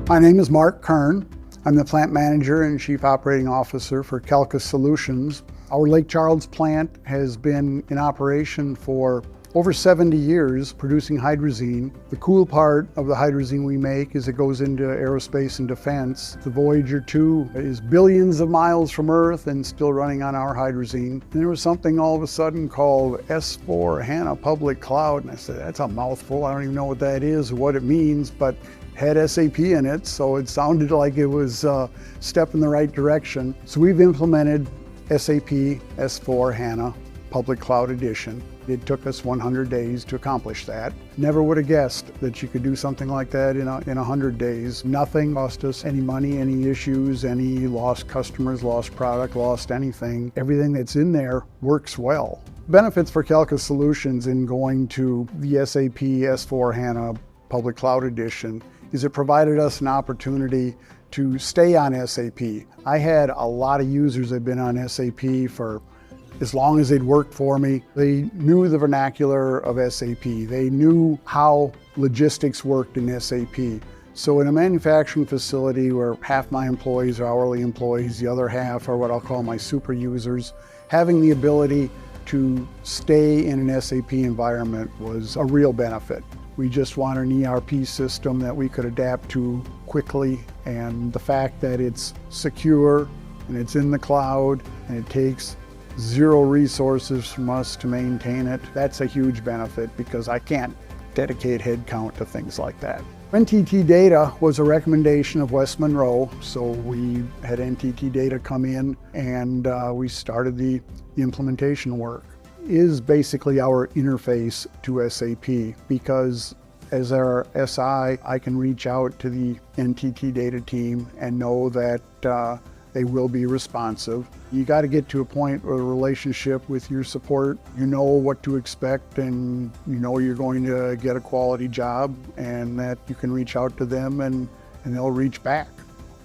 My name is Mark Kern. I'm the plant manager and chief operating officer for Calca Solutions. Our Lake Charles plant has been in operation for over 70 years producing hydrazine. The cool part of the hydrazine we make is it goes into aerospace and defense. The Voyager 2 is billions of miles from Earth and still running on our hydrazine. And there was something all of a sudden called S/4HANA Public Cloud, and I said, that's a mouthful. I don't even know what that is or what it means, but had SAP in it, so it sounded like it was a step in the right direction. So we've implemented SAP S/4HANA Public Cloud Edition. It took us 100 days to accomplish that. Never would have guessed that you could do something like that in 100 days. Nothing cost us any money, any issues, any lost customers, lost product, lost anything. Everything that's in there works well. Benefits for Calca Solutions in going to the SAP S/4HANA Public Cloud Edition is it provided us an opportunity to stay on SAP. I had a lot of users that have been on SAP for as long as they'd worked for me. They knew the vernacular of SAP. They knew how logistics worked in SAP. So in a manufacturing facility where half my employees are hourly employees, the other half are what I'll call my super users, having the ability to stay in an SAP environment was a real benefit. We just want an ERP system that we could adapt to quickly, and the fact that it's secure and it's in the cloud and it takes zero resources from us to maintain it, that's a huge benefit because I can't dedicate headcount to things like that. NTT Data was a recommendation of West Monroe, so we had NTT Data come in and we started the implementation work. Is basically our interface to SAP because as our SI, I can reach out to the NTT Data team and know that they will be responsive. You got to get to a point where the relationship with your support, you know what to expect and you know you're going to get a quality job and that you can reach out to them and they'll reach back.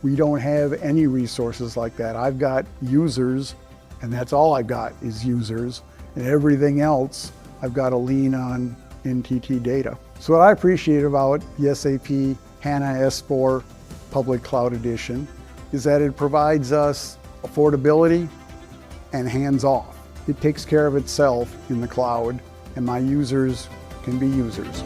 We don't have any resources like that. I've got users and that's all I've got is users, and everything else I've got to lean on NTT Data. So what I appreciate about the SAP HANA S/4 Public Cloud Edition is that it provides us affordability and hands-off. It takes care of itself in the cloud, and my users can be users.